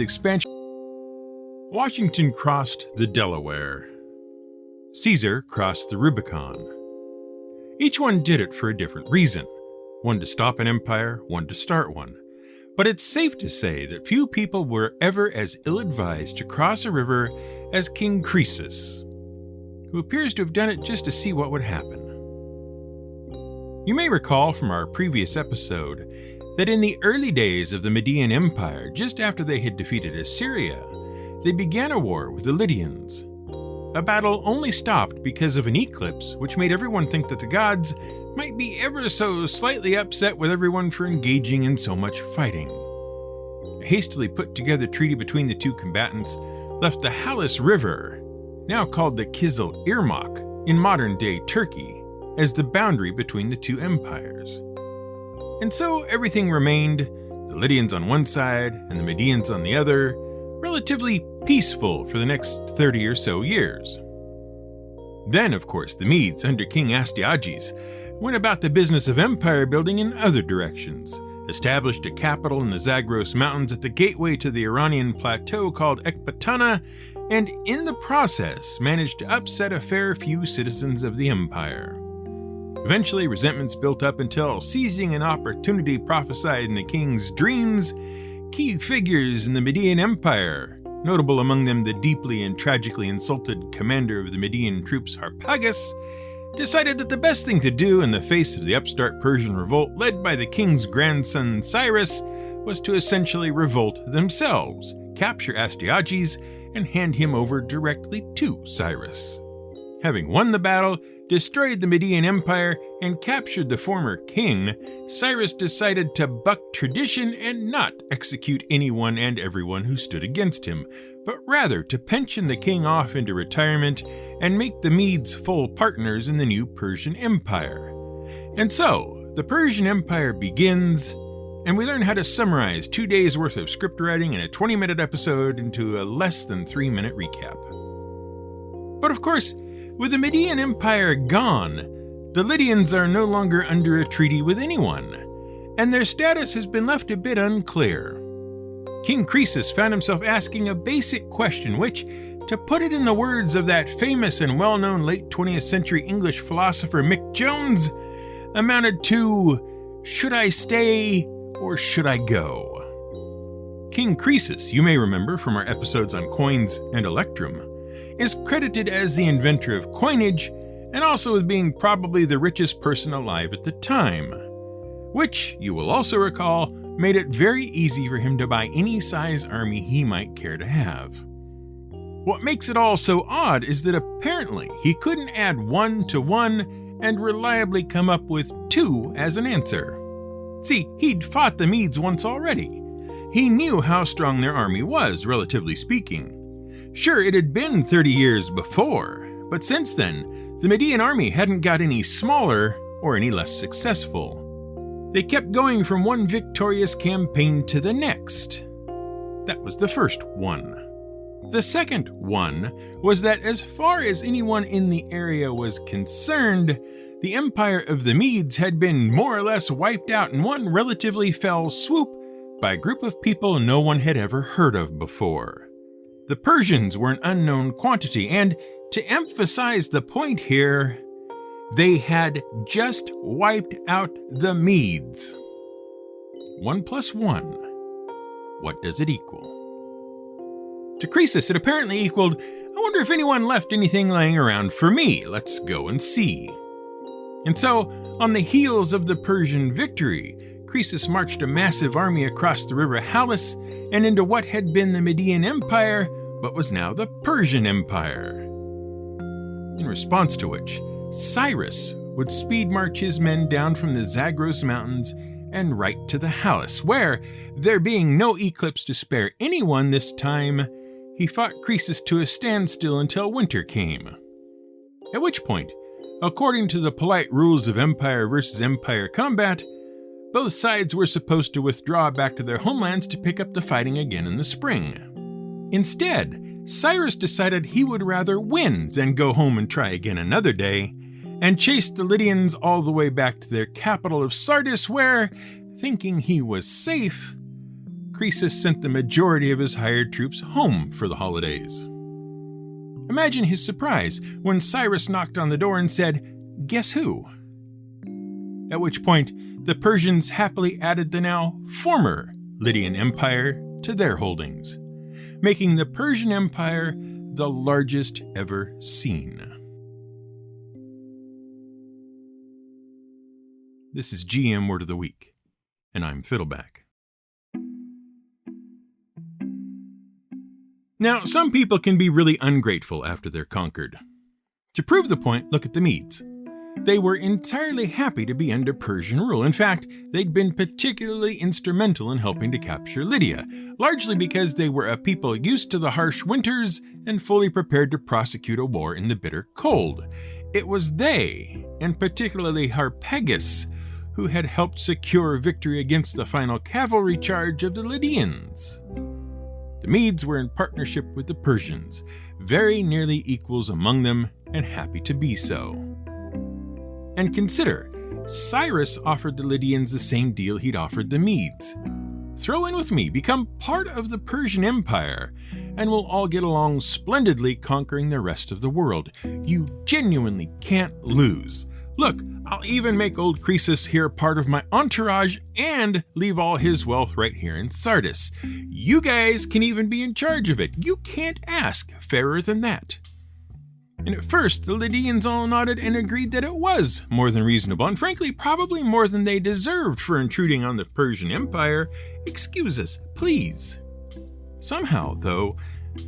expansion. Washington crossed the Delaware. Caesar crossed the Rubicon. Each one did it for a different reason. One to stop an empire, one to start one. But it's safe to say that few people were ever as ill-advised to cross a river as King Croesus, who appears to have done it just to see what would happen. You may recall from our previous episode that in the early days of the Median Empire, just after they had defeated Assyria, they began a war with the Lydians. A battle only stopped because of an eclipse, which made everyone think that the gods might be ever so slightly upset with everyone for engaging in so much fighting. A hastily put together treaty between the two combatants left the Halys River, now called the Kizil Irmak in modern-day Turkey, as the boundary between the two empires. And so everything remained, the Lydians on one side and the Medians on the other, relatively peaceful for the next 30 or so years. Then, of course, the Medes under King Astyages went about the business of empire building in other directions, established a capital in the Zagros Mountains at the gateway to the Iranian plateau called Ecbatana, and in the process managed to upset a fair few citizens of the empire. Eventually, resentments built up until, seizing an opportunity prophesied in the king's dreams, key figures in the Median Empire, notable among them the deeply and tragically insulted commander of the Median troops Harpagus, decided that the best thing to do in the face of the upstart Persian revolt led by the king's grandson Cyrus was to essentially revolt themselves, capture Astyages, and hand him over directly to Cyrus. Having won the battle, destroyed the Median Empire, and captured the former king, Cyrus decided to buck tradition and not execute anyone and everyone who stood against him, but rather to pension the king off into retirement and make the Medes full partners in the new Persian Empire. And so, the Persian Empire begins, and we learn how to summarize 2 days' worth of script writing in a 20-minute episode into a less than 3-minute recap. But of course, with the Median Empire gone, the Lydians are no longer under a treaty with anyone, and their status has been left a bit unclear. King Croesus found himself asking a basic question which, to put it in the words of that famous and well-known late 20th century English philosopher Mick Jones, amounted to, should I stay or should I go? King Croesus, you may remember from our episodes on coins and electrum, is credited as the inventor of coinage and also as being probably the richest person alive at the time, which, you will also recall, made it very easy for him to buy any size army he might care to have. What makes it all so odd is that apparently he couldn't add 1 to 1 and reliably come up with 2 as an answer. See, he'd fought the Medes once already. He knew how strong their army was, relatively speaking. Sure, it had been 30 years before, but since then, the Median army hadn't got any smaller or any less successful. They kept going from one victorious campaign to the next. That was the first one. The second one was that as far as anyone in the area was concerned, the empire of the Medes had been more or less wiped out in one relatively fell swoop by a group of people no one had ever heard of before. The Persians were an unknown quantity, and to emphasize the point here, they had just wiped out the Medes. 1 plus 1. What does it equal? To Croesus, it apparently equaled, I wonder if anyone left anything laying around for me. Let's go and see. And so, on the heels of the Persian victory, Croesus marched a massive army across the river Halys and into what had been the Median Empire, but was now the Persian Empire. In response to which, Cyrus would speed march his men down from the Zagros Mountains and right to the Halys, where, there being no eclipse to spare anyone this time, he fought Croesus to a standstill until winter came. At which point, according to the polite rules of empire versus empire combat, both sides were supposed to withdraw back to their homelands to pick up the fighting again in the spring. Instead, Cyrus decided he would rather win than go home and try again another day, and chased the Lydians all the way back to their capital of Sardis where, thinking he was safe, Croesus sent the majority of his hired troops home for the holidays. Imagine his surprise when Cyrus knocked on the door and said, "Guess who?" At which point, the Persians happily added the now former Lydian Empire to their holdings, making the Persian Empire the largest ever seen. This is GM Word of the Week, and I'm Fiddleback. Now, some people can be really ungrateful after they're conquered. To prove the point, look at the Medes. They were entirely happy to be under Persian rule. In fact, they'd been particularly instrumental in helping to capture Lydia, largely because they were a people used to the harsh winters and fully prepared to prosecute a war in the bitter cold. It was they, and particularly Harpagus, who had helped secure victory against the final cavalry charge of the Lydians. The Medes were in partnership with the Persians, very nearly equals among them, and happy to be so. And consider, Cyrus offered the Lydians the same deal he'd offered the Medes. Throw in with me, become part of the Persian Empire, and we'll all get along splendidly conquering the rest of the world. You genuinely can't lose. Look, I'll even make old Croesus here part of my entourage and leave all his wealth right here in Sardis. You guys can even be in charge of it. You can't ask fairer than that. And at first, the Lydians all nodded and agreed that it was more than reasonable, and frankly, probably more than they deserved for intruding on the Persian Empire. Excuse us, please. Somehow, though,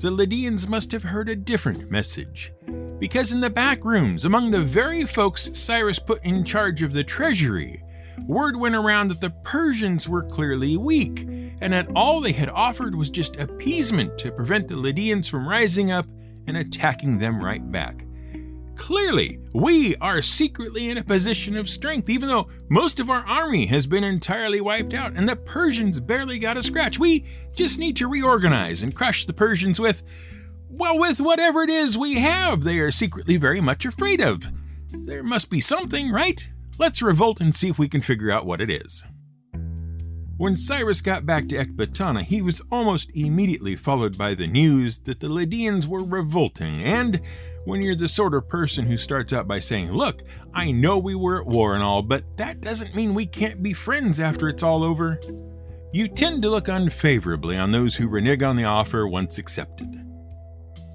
the Lydians must have heard a different message. Because in the back rooms, among the very folks Cyrus put in charge of the treasury, word went around that the Persians were clearly weak, and that all they had offered was just appeasement to prevent the Lydians from rising up and attacking them right back. Clearly, we are secretly in a position of strength, even though most of our army has been entirely wiped out and the Persians barely got a scratch. We just need to reorganize and crush the Persians with whatever it is we have they are secretly very much afraid of. There must be something, right? Let's revolt and see if we can figure out what it is. When Cyrus got back to Ecbatana, he was almost immediately followed by the news that the Lydians were revolting, and when you're the sort of person who starts out by saying, "Look, I know we were at war and all, but that doesn't mean we can't be friends after it's all over," you tend to look unfavorably on those who renege on the offer once accepted.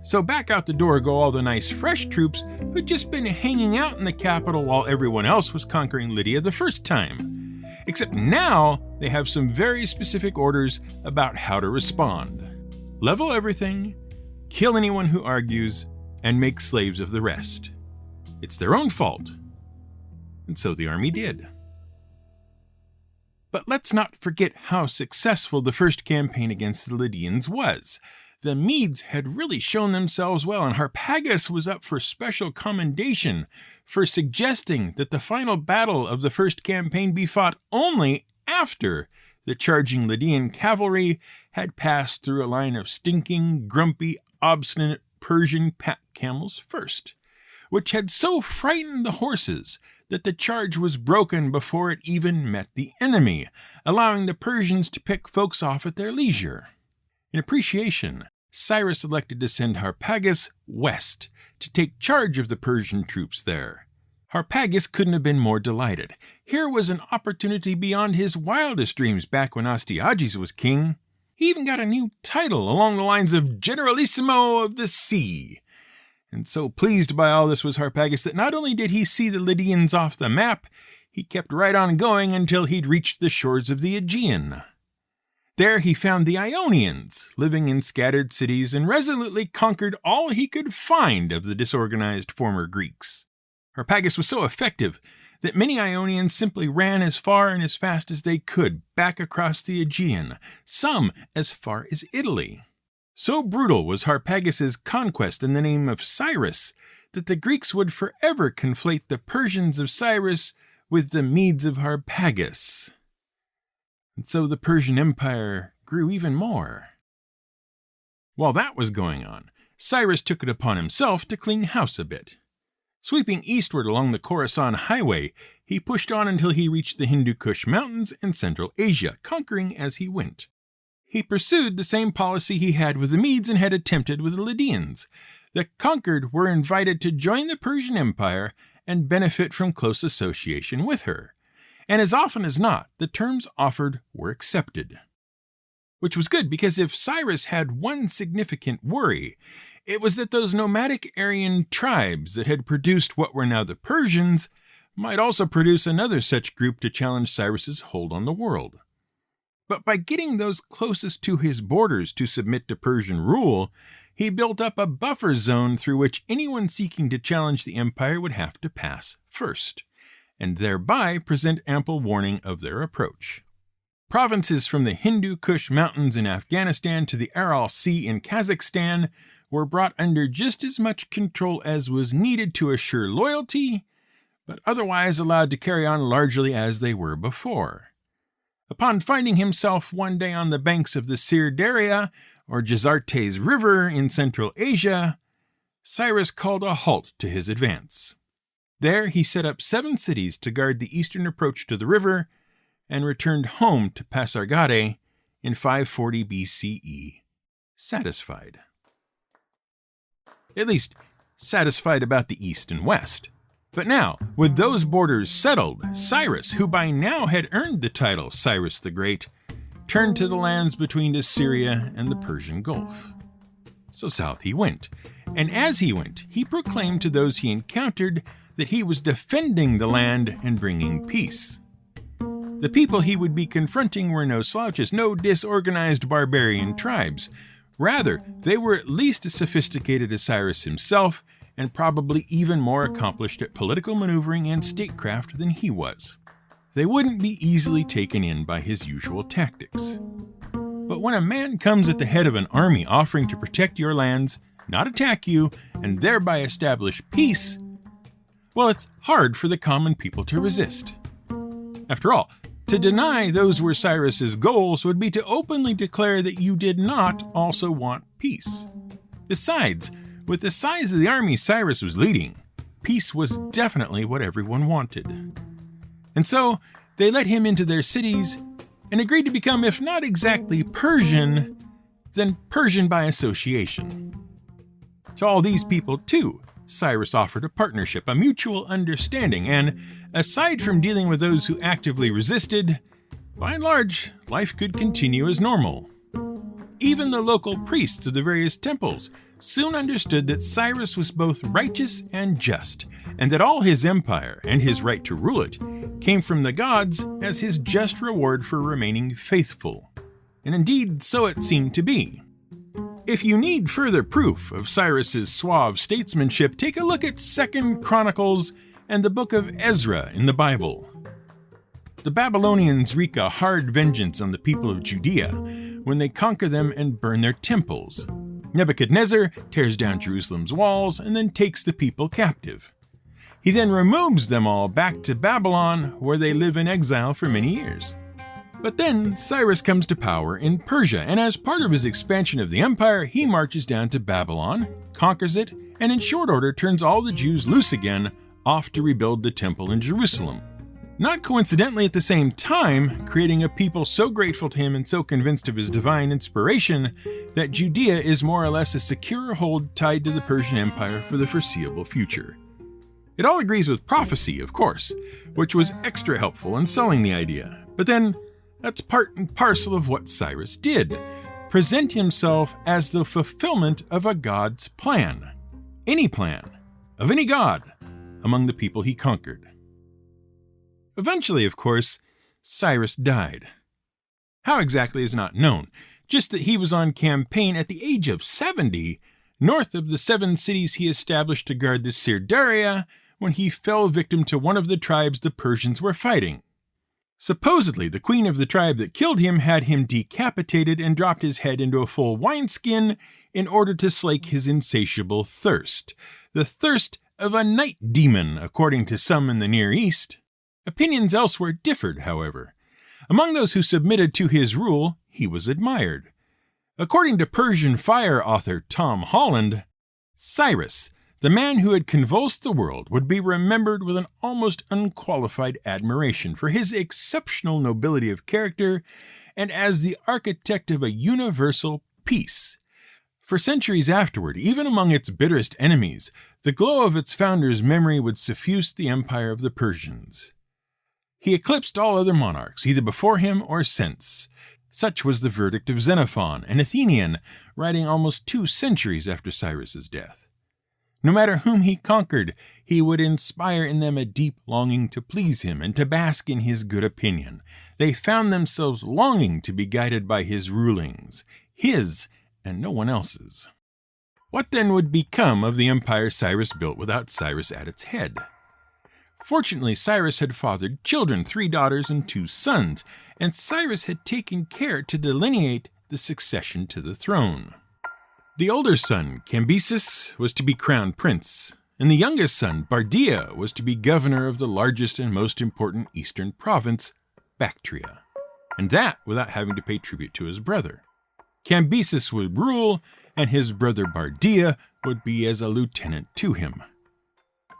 So back out the door go all the nice fresh troops who'd just been hanging out in the capital while everyone else was conquering Lydia the first time. Except now they have some very specific orders about how to respond. Level everything, kill anyone who argues, and make slaves of the rest. It's their own fault. And so the army did. But let's not forget how successful the first campaign against the Lydians was. The Medes had really shown themselves well, and Harpagus was up for special commendation for suggesting that the final battle of the first campaign be fought only after the charging Lydian cavalry had passed through a line of stinking, grumpy, obstinate Persian pack camels first, which had so frightened the horses that the charge was broken before it even met the enemy, allowing the Persians to pick folks off at their leisure. In appreciation, Cyrus elected to send Harpagus west to take charge of the Persian troops there. Harpagus couldn't have been more delighted. Here was an opportunity beyond his wildest dreams back when Astyages was king. He even got a new title along the lines of Generalissimo of the Sea. And so pleased by all this was Harpagus that not only did he see the Lydians off the map, he kept right on going until he'd reached the shores of the Aegean. There he found the Ionians, living in scattered cities, and resolutely conquered all he could find of the disorganized former Greeks. Harpagus was so effective that many Ionians simply ran as far and as fast as they could back across the Aegean, some as far as Italy. So brutal was Harpagus's conquest in the name of Cyrus that the Greeks would forever conflate the Persians of Cyrus with the Medes of Harpagus. And so the Persian Empire grew even more. While that was going on, Cyrus took it upon himself to clean house a bit. Sweeping eastward along the Khorasan highway, he pushed on until he reached the Hindu Kush Mountains and Central Asia, conquering as he went. He pursued the same policy he had with the Medes and had attempted with the Lydians. The conquered were invited to join the Persian Empire and benefit from close association with her. And as often as not, the terms offered were accepted. Which was good, because if Cyrus had one significant worry, it was that those nomadic Aryan tribes that had produced what were now the Persians might also produce another such group to challenge Cyrus's hold on the world. But by getting those closest to his borders to submit to Persian rule, he built up a buffer zone through which anyone seeking to challenge the empire would have to pass first, and thereby present ample warning of their approach. Provinces from the Hindu Kush Mountains in Afghanistan to the Aral Sea in Kazakhstan were brought under just as much control as was needed to assure loyalty, but otherwise allowed to carry on largely as they were before. Upon finding himself one day on the banks of the Sir Daria, or Jazartes River in Central Asia, Cyrus called a halt to his advance. There he set up 7 cities to guard the eastern approach to the river, and returned home to Pasargadae in 540 BCE, satisfied. At least, satisfied about the east and west. But now, with those borders settled, Cyrus, who by now had earned the title Cyrus the Great, turned to the lands between Assyria and the Persian Gulf. So south he went, and as he went, he proclaimed to those he encountered that he was defending the land and bringing peace. The people he would be confronting were no slouches, no disorganized barbarian tribes. Rather, they were at least as sophisticated as Cyrus himself, and probably even more accomplished at political maneuvering and statecraft than he was. They wouldn't be easily taken in by his usual tactics. But when a man comes at the head of an army offering to protect your lands, not attack you, and thereby establish peace, well, it's hard for the common people to resist. After all, to deny those were Cyrus's goals would be to openly declare that you did not also want peace. Besides, with the size of the army Cyrus was leading, peace was definitely what everyone wanted. And so, they let him into their cities and agreed to become, if not exactly Persian, then Persian by association. To all these people, too, Cyrus offered a partnership, a mutual understanding, and aside from dealing with those who actively resisted, by and large, life could continue as normal. Even the local priests of the various temples soon understood that Cyrus was both righteous and just, and that all his empire and his right to rule it came from the gods as his just reward for remaining faithful. And indeed, so it seemed to be. If you need further proof of Cyrus's suave statesmanship, take a look at 2 Chronicles and the book of Ezra in the Bible. The Babylonians wreak a hard vengeance on the people of Judea when they conquer them and burn their temples. Nebuchadnezzar tears down Jerusalem's walls and then takes the people captive. He then removes them all back to Babylon, where they live in exile for many years. But then Cyrus comes to power in Persia, and as part of his expansion of the empire, he marches down to Babylon, conquers it, and in short order turns all the Jews loose again, off to rebuild the temple in Jerusalem. Not coincidentally at the same time, creating a people so grateful to him and so convinced of his divine inspiration that Judea is more or less a secure hold tied to the Persian Empire for the foreseeable future. It all agrees with prophecy, of course, which was extra helpful in selling the idea. But then, that's part and parcel of what Cyrus did, present himself as the fulfillment of a god's plan. Any plan, of any god, among the people he conquered. Eventually, of course, Cyrus died. How exactly is not known, just that he was on campaign at the age of 70, north of the 7 cities he established to guard the Sir Daria, when he fell victim to one of the tribes the Persians were fighting. Supposedly, the queen of the tribe that killed him had him decapitated and dropped his head into a full wineskin in order to slake his insatiable thirst. The thirst of a night demon, according to some in the Near East. Opinions elsewhere differed, however. Among those who submitted to his rule, he was admired. According to Persian fire author Tom Holland, Cyrus, the man who had convulsed the world, would be remembered with an almost unqualified admiration for his exceptional nobility of character and as the architect of a universal peace. For centuries afterward, even among its bitterest enemies, the glow of its founder's memory would suffuse the empire of the Persians. He eclipsed all other monarchs, either before him or since. Such was the verdict of Xenophon, an Athenian, writing almost 2 centuries after Cyrus's death. No matter whom he conquered, he would inspire in them a deep longing to please him and to bask in his good opinion. They found themselves longing to be guided by his rulings, his and no one else's. What then would become of the empire Cyrus built without Cyrus at its head? Fortunately, Cyrus had fathered children, 3 daughters and 2 sons, and Cyrus had taken care to delineate the succession to the throne. The older son, Cambyses, was to be crowned prince, and the youngest son, Bardia, was to be governor of the largest and most important eastern province, Bactria, and that without having to pay tribute to his brother. Cambyses would rule, and his brother Bardia would be as a lieutenant to him.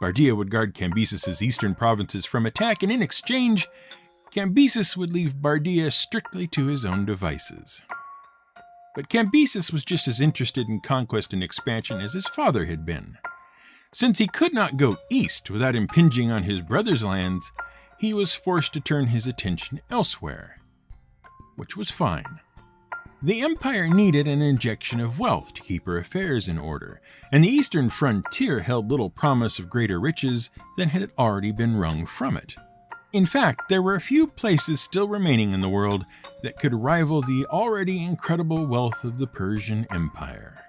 Bardia would guard Cambyses' eastern provinces from attack, and in exchange, Cambyses would leave Bardia strictly to his own devices. But Cambyses was just as interested in conquest and expansion as his father had been. Since he could not go east without impinging on his brother's lands, he was forced to turn his attention elsewhere, which was fine. The empire needed an injection of wealth to keep her affairs in order, and the eastern frontier held little promise of greater riches than had already been wrung from it. In fact, there were a few places still remaining in the world that could rival the already incredible wealth of the Persian Empire.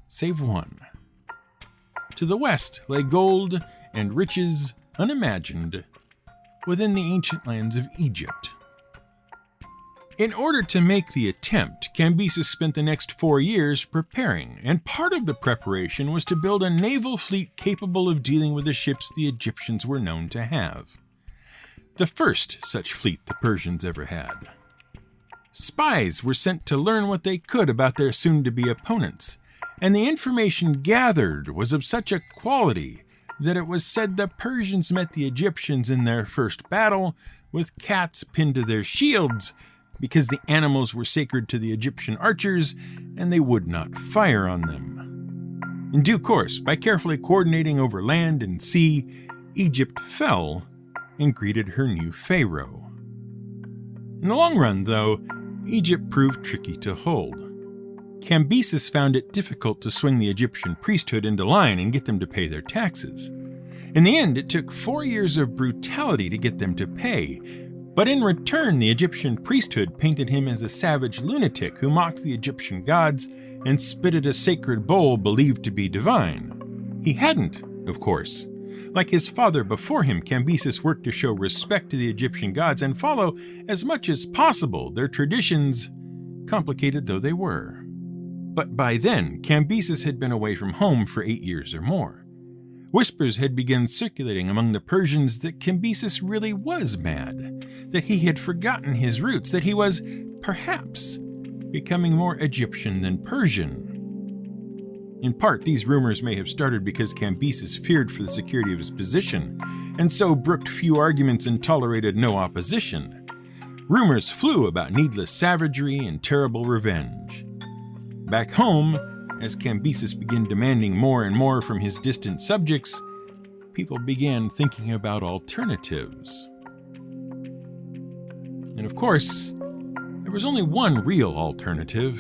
Save one. To the west lay gold and riches unimagined within the ancient lands of Egypt. In order to make the attempt, Cambyses spent the next 4 years preparing, and part of the preparation was to build a naval fleet capable of dealing with the ships the Egyptians were known to have. The first such fleet the Persians ever had. Spies were sent to learn what they could about their soon-to-be opponents, and the information gathered was of such a quality that it was said the Persians met the Egyptians in their first battle with cats pinned to their shields, because the animals were sacred to the Egyptian archers, and they would not fire on them. In due course, by carefully coordinating over land and sea, Egypt fell and greeted her new pharaoh. In the long run, though, Egypt proved tricky to hold. Cambyses found it difficult to swing the Egyptian priesthood into line and get them to pay their taxes. In the end, it took 4 years of brutality to get them to pay, but in return, the Egyptian priesthood painted him as a savage lunatic who mocked the Egyptian gods and spitted a sacred bowl believed to be divine. He hadn't, of course. Like his father before him, Cambyses worked to show respect to the Egyptian gods and follow, as much as possible, their traditions, complicated though they were. But by then, Cambyses had been away from home for 8 years or more. Whispers had begun circulating among the Persians that Cambyses really was mad, that he had forgotten his roots, that he was, perhaps, becoming more Egyptian than Persian. In part, these rumors may have started because Cambyses feared for the security of his position, and so brooked few arguments and tolerated no opposition. Rumors flew about needless savagery and terrible revenge. Back home, as Cambyses began demanding more and more from his distant subjects, people began thinking about alternatives. And of course, there was only one real alternative: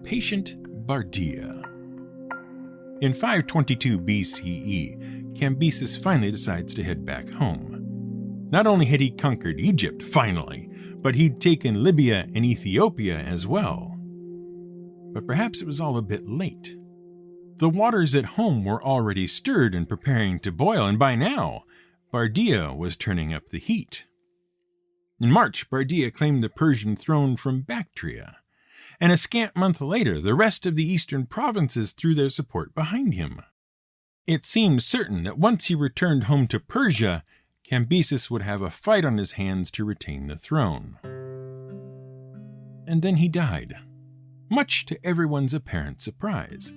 patient Bardia. In 522 BCE, Cambyses finally decides to head back home. Not only had he conquered Egypt, finally, but he'd taken Libya and Ethiopia as well. But perhaps it was all a bit late. The waters at home were already stirred and preparing to boil, and by now, Bardia was turning up the heat. In March, Bardia claimed the Persian throne from Bactria, and a scant month later, the rest of the eastern provinces threw their support behind him. It seemed certain that once he returned home to Persia, Cambyses would have a fight on his hands to retain the throne. And then he died, much to everyone's apparent surprise.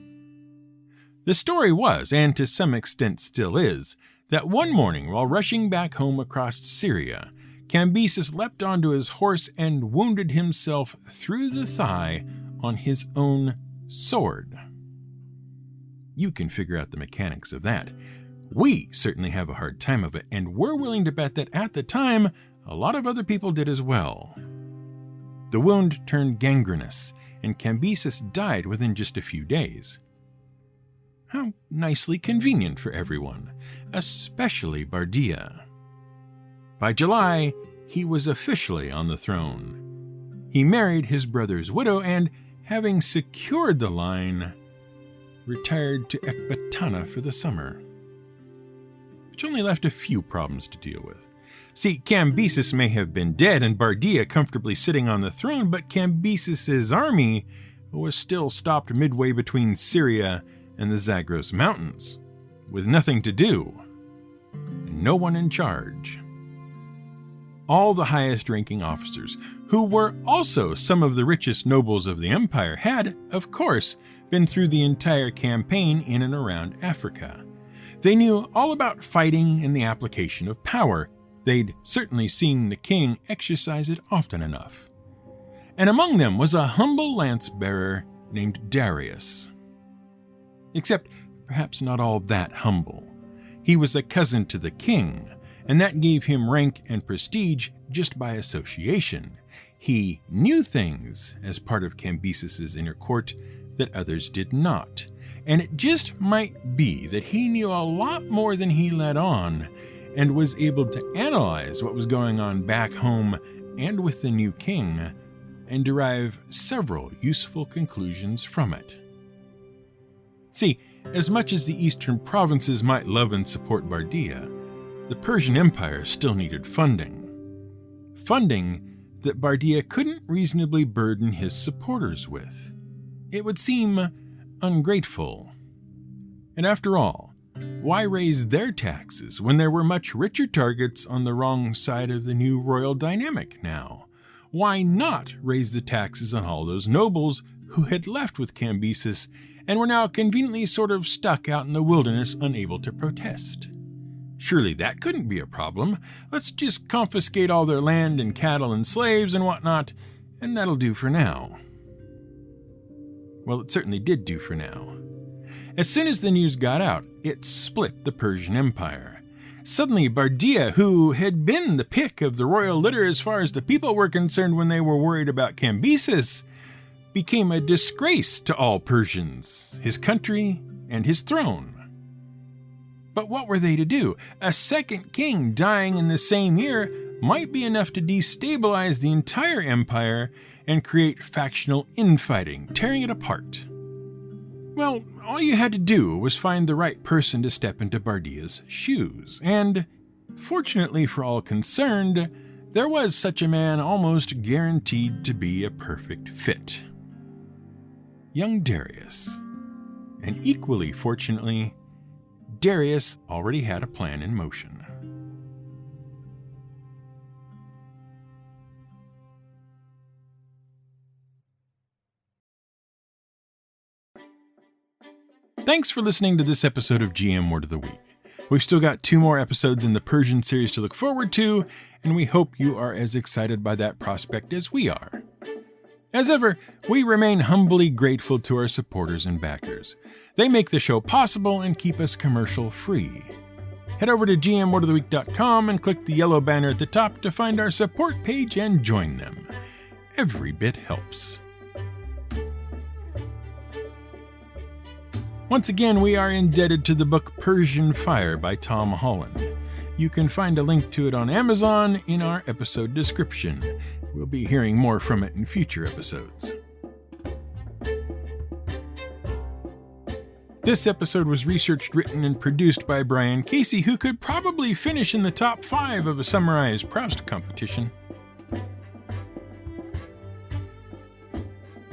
The story was, and to some extent still is, that one morning while rushing back home across Syria, Cambyses leapt onto his horse and wounded himself through the thigh on his own sword. You can figure out the mechanics of that. We certainly have a hard time of it, and we're willing to bet that at the time, a lot of other people did as well. The wound turned gangrenous, and Cambyses died within just a few days. How nicely convenient for everyone, especially Bardia. By July, he was officially on the throne. He married his brother's widow and, having secured the line, retired to Ecbatana for the summer, which only left a few problems to deal with. See, Cambyses may have been dead and Bardia comfortably sitting on the throne, but Cambyses' army was still stopped midway between Syria and the Zagros Mountains, with nothing to do and no one in charge. All the highest-ranking officers, who were also some of the richest nobles of the empire, had, of course, been through the entire campaign in and around Africa. They knew all about fighting and the application of power. They'd certainly seen the king exercise it often enough. And among them was a humble lance-bearer named Darius. Except perhaps not all that humble. He was a cousin to the king, and that gave him rank and prestige just by association. He knew things as part of Cambyses' inner court that others did not, and it just might be that he knew a lot more than he let on, and was able to analyze what was going on back home and with the new king, and derive several useful conclusions from it. See, as much as the eastern provinces might love and support Bardia, the Persian Empire still needed funding. Funding that Bardia couldn't reasonably burden his supporters with. It would seem ungrateful. And after all, why raise their taxes when there were much richer targets on the wrong side of the new royal dynamic now? Why not raise the taxes on all those nobles who had left with Cambyses and were now conveniently sort of stuck out in the wilderness unable to protest? Surely that couldn't be a problem. Let's just confiscate all their land and cattle and slaves and whatnot, and that'll do for now. Well, it certainly did do for now. As soon as the news got out, it split the Persian Empire. Suddenly, Bardia, who had been the pick of the royal litter as far as the people were concerned when they were worried about Cambyses, became a disgrace to all Persians, his country, and his throne. But what were they to do? A second king dying in the same year might be enough to destabilize the entire empire and create factional infighting, tearing it apart. Well, all you had to do was find the right person to step into Bardia's shoes, and, fortunately for all concerned, there was such a man almost guaranteed to be a perfect fit. Young Darius. And equally fortunately, Darius already had a plan in motion. Thanks for listening to this episode of GM Word of the Week. We've still got 2 more episodes in the Persian series to look forward to, and we hope you are as excited by that prospect as we are. As ever, we remain humbly grateful to our supporters and backers. They make the show possible and keep us commercial-free. Head over to gmwordoftheweek.com and click the yellow banner at the top to find our support page and join them. Every bit helps. Once again, we are indebted to the book Persian Fire by Tom Holland. You can find a link to it on Amazon in our episode description. We'll be hearing more from it in future episodes. This episode was researched, written, and produced by Brian Casey, who could probably finish in the top 5 of a summarized Proust competition.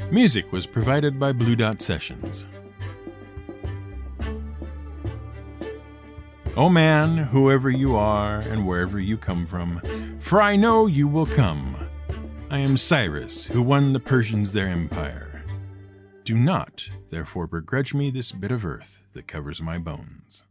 Music was provided by Blue Dot Sessions. O man, whoever you are and wherever you come from, for I know you will come. I am Cyrus, who won the Persians their empire. Do not, therefore, begrudge me this bit of earth that covers my bones.